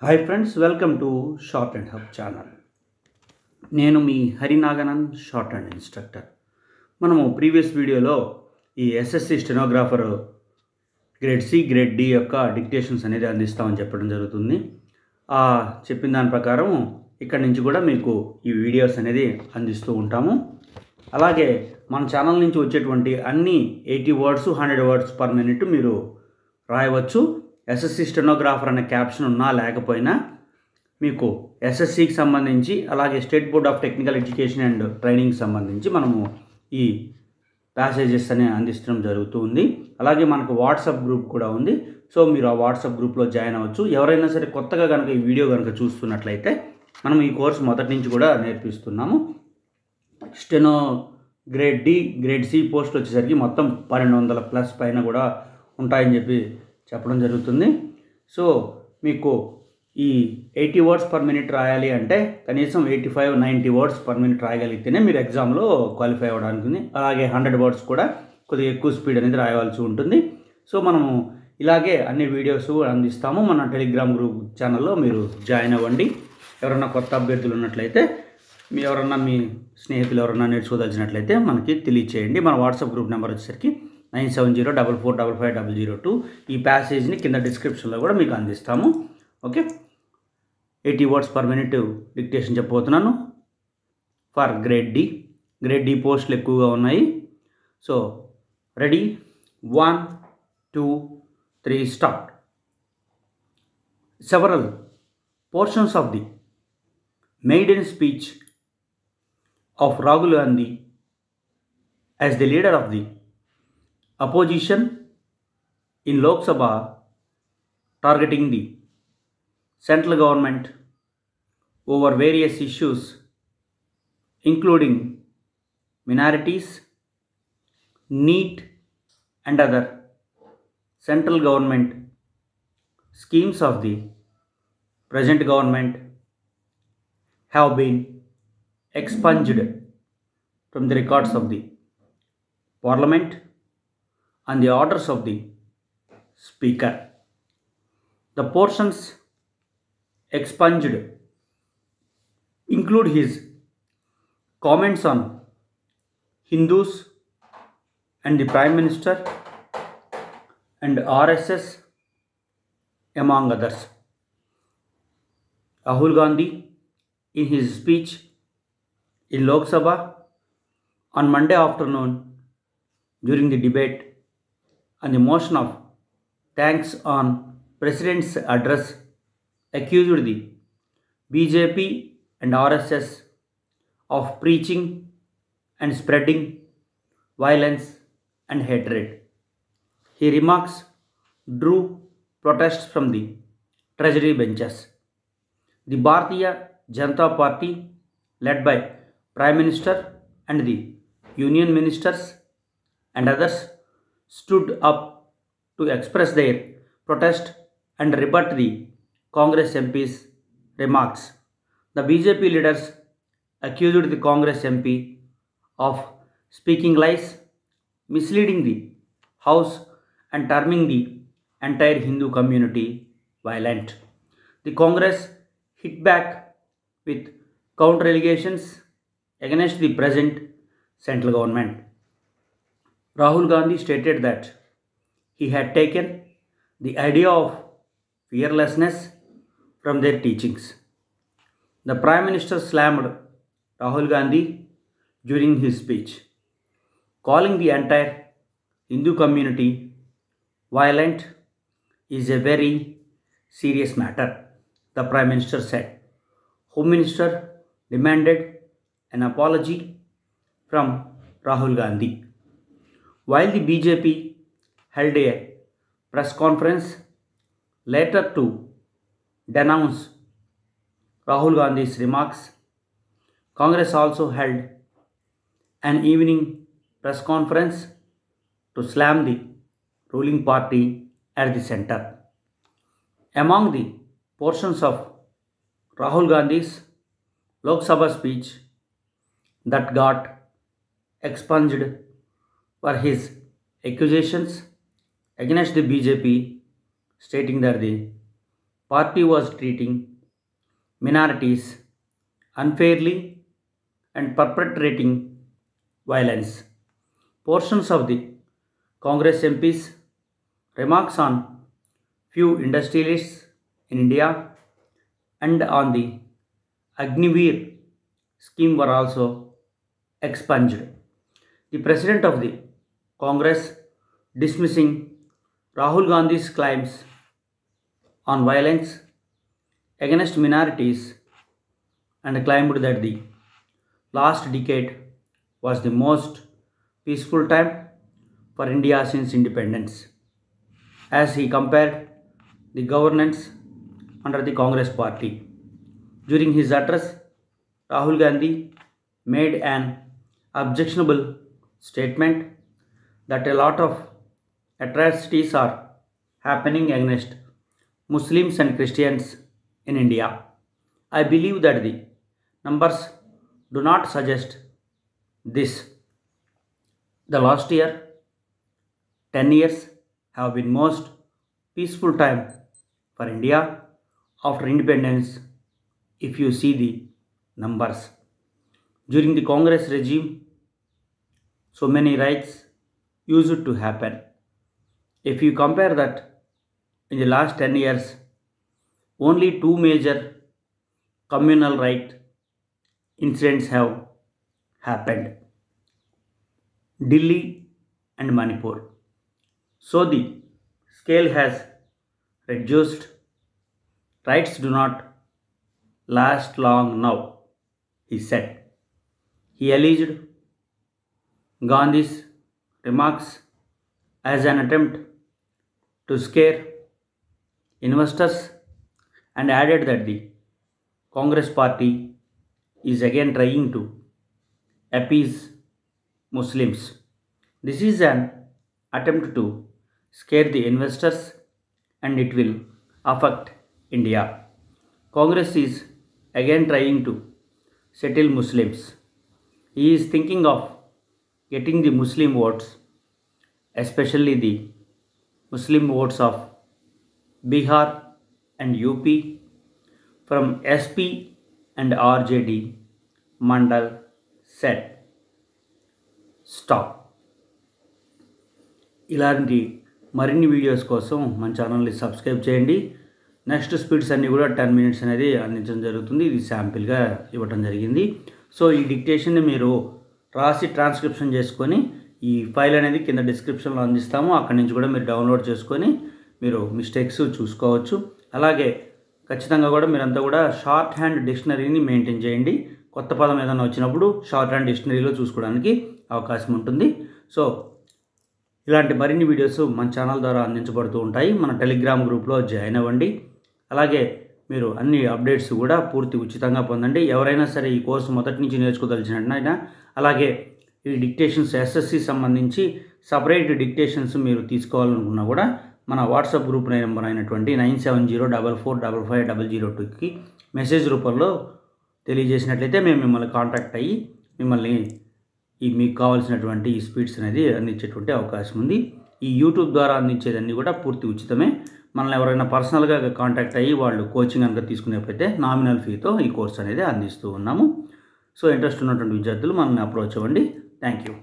Hi friends, welcome to shorthand hub channel. నేను మీ Harinaganand, shorthand instructor. మనము previous వీడియోలో ఈ SSC stenographer grade C, grade D యొక్క డిక్టేషన్స్ అనేది అందిస్తామని చెప్పడం జరుగుతుంది. చెప్పిన దాని ప్రకారం ఇక్కడి నుంచి కూడా మీకు ఈ వీడియోస్ అనేది అందిస్తూ ఉంటాము. అలాగే మన ఛానల్ నుంచి వచ్చేటువంటి అన్ని 80 వర్డ్స్ 100 వర్డ్స్ పర్ మినిట్ మీరు రాయవచ్చు. ఎస్ఎస్సి స్టెనోగ్రాఫర్ అనే క్యాప్షన్ ఉన్నా లేకపోయినా మీకు ఎస్ఎస్సికి సంబంధించి అలాగే state board of technical education and ట్రైనింగ్కి సంబంధించి మనము ఈ ప్యాసేజెస్ అని అందించడం జరుగుతూ ఉంది. అలాగే మనకు వాట్సాప్ గ్రూప్ కూడా ఉంది. సో మీరు ఆ వాట్సాప్ గ్రూప్లో జాయిన్ అవ్వచ్చు. ఎవరైనా సరే కొత్తగా కనుక ఈ వీడియో కనుక చూస్తున్నట్లయితే మనం ఈ కోర్సు మొదటి నుంచి కూడా నేర్పిస్తున్నాము. Steno grade D, grade C post వచ్చేసరికి మొత్తం 1200+ పైన కూడా ఉంటాయని చెప్పడం జరుగుతుంది. సో మీకు ఈ 80 వర్డ్స్ పర్ మినిట్ రాయాలి అంటే కనీసం 85-90 వర్డ్స్ పర్ మినిట్ రాయగలిగితేనే మీరు ఎగ్జామ్లో క్వాలిఫై అవ్వడానికి ఉంది. అలాగే 100 వర్డ్స్ కూడా కొద్దిగా ఎక్కువ స్పీడ్ అనేది రాయవలసి ఉంటుంది. సో మనము ఇలాగే అన్ని వీడియోస్ అందిస్తాము. మన టెలిగ్రామ్ గ్రూప్ ఛానల్లో మీరు జాయిన్ అవ్వండి. ఎవరైనా కొత్త అభ్యర్థులు ఉన్నట్లయితే మీ స్నేహితులు ఎవరైనా నేర్చుకోదలిచినట్లయితే మనకి తెలియచేయండి. మన వాట్సాప్ గ్రూప్ నెంబర్ వచ్చేసరికి 9704455002. ఈ ప్యాసేజ్ని కింద డిస్క్రిప్షన్లో కూడా మీకు అందిస్తాము. Okay, 80 words per minute dictation చెప్పబోతున్నాను for grade D. Grade D పోస్టులు ఎక్కువగా ఉన్నాయి. So ready, 1, 2, 3 start. Several portions of the maiden speech of Rahul Gandhi as the leader of the opposition in Lok Sabha targeting the central government over various issues including minorities, NEET and other central government schemes of the present government have been expunged from the records of the Parliament and the orders of the Speaker. The portions expunged include his comments on Hindus and the Prime Minister and RSS among others. Rahul Gandhi, in his speech in Lok Sabha on Monday afternoon during the debate on the motion of thanks on President's address, accused the BJP and RSS of preaching and spreading violence and hatred. His remarks drew protests from the treasury benches. The Bharatiya Janata Party, led by Prime Minister and the Union Ministers and others, stood up to express their protest and rebut the Congress MP's remarks. The BJP leaders accused the Congress MP of speaking lies, misleading the House and terming the entire Hindu community violent. The Congress hit back with counter allegations against the present central government. Rahul Gandhi stated that he had taken the idea of fearlessness from their teachings. The Prime Minister slammed Rahul Gandhi during his speech, calling the entire Hindu community violent is a very serious matter, the Prime Minister said. Home Minister demanded an apology from Rahul Gandhi. While the BJP held a press conference later to denounce Rahul Gandhi's remarks, Congress also held an evening press conference to slam the ruling party at the center. Among the portions of Rahul Gandhi's Lok Sabha speech that got expunged were his accusations against the BJP, stating that the party was treating minorities unfairly and perpetrating violence. Portions of the Congress MPs remarks on few industrialists in India and on the Agniveer scheme were also expunged. The President of the Congress dismissing Rahul Gandhi's claims on violence against minorities and claimed that the last decade was the most peaceful time for India since independence, as he compared the governance under the Congress party. During his address, Rahul Gandhi made an objectionable statement that a lot of atrocities are happening against Muslims and Christians in India. I believe that the numbers do not suggest this. The last year, 10 years have been most peaceful time for India after independence if you see the numbers. During the Congress regime, so many riots used to happen. If you compare that, in the last 10 years, only 2 major communal riot incidents have happened: Delhi and Manipur. So the scale has reduced. Riots do not last long now, he said. He alleged Gandhi's remarks as an attempt to scare investors and added that the Congress party is again trying to appease Muslims. This is an attempt to scare the investors and it will affect India. Congress is again trying to settle Muslims. He is thinking of getting the Muslim votes, especially the Muslim votes of Bihar and UP from SP and RJD, Mandal said. Stop. ఇలాంటి మరిన్ని videos కోసం మన ఛానల్ని subscribe చేయండి. Next speeds అన్నీ కూడా 10 minutes అనేది అందించడం జరుగుతుంది. ఇది శాంపిల్గా ఇవ్వడం జరిగింది. సో ఈ డిక్టేషన్ని మీరు రాసి ట్రాన్స్క్రిప్షన్ చేసుకొని ఈ ఫైల్ అనేది కింద డిస్క్రిప్షన్లో అందిస్తాము. అక్కడి నుంచి కూడా మీరు డౌన్లోడ్ చేసుకొని మీరు మిస్టేక్స్ చూసుకోవచ్చు. అలాగే ఖచ్చితంగా కూడా మీరంతా కూడా షార్ట్ హ్యాండ్ డిక్షనరీని మెయింటైన్ చేయండి. కొత్త పదం ఏదైనా వచ్చినప్పుడు షార్ట్ హ్యాండ్ డిక్షనరీలో చూసుకోవడానికి అవకాశం ఉంటుంది. సో ఇలాంటి మరిన్ని వీడియోస్ మన ఛానల్ ద్వారా అందించబడుతూ ఉంటాయి. మన టెలిగ్రామ్ గ్రూప్లో జాయిన్ అవ్వండి. అలాగే మీరు అన్ని అప్డేట్స్ కూడా పూర్తి ఉచితంగా పొందండి. ఎవరైనా సరే ఈ కోర్సు మొదటి నుంచి నేర్చుకోదలిచినట్లయినా, అలాగే ఈ డిక్టేషన్స్ ఎస్ఎస్సి సంబంధించి సపరేట్ డిక్టేషన్స్ మీరు తీసుకోవాలనుకున్నా కూడా మన వాట్సాప్ గ్రూప్ నెంబర్ అయినటువంటి 9704455002కి మెసేజ్ రూపంలో తెలియజేసినట్లయితే మేము మిమ్మల్ని కాంటాక్ట్ అయ్యి మిమ్మల్ని మీకు కావాల్సినటువంటి ఈ స్పీడ్స్ అనేది అందించేటువంటి అవకాశం ఉంది. ఈ యూట్యూబ్ ద్వారా అందించేదన్నీ కూడా పూర్తి ఉచితమే. మనల్ని ఎవరైనా పర్సనల్గా కాంటాక్ట్ అయ్యి వాళ్ళు కోచింగ్ కనుక తీసుకునేప్పుడైతే నామినల్ ఫీతో ఈ కోర్స్ అనేది అందిస్తూ ఉన్నాము. సో ఇంట్రెస్ట్ ఉన్నటువంటి విద్యార్థులు మనల్ని అప్రోచ్ అవ్వండి. Thank you.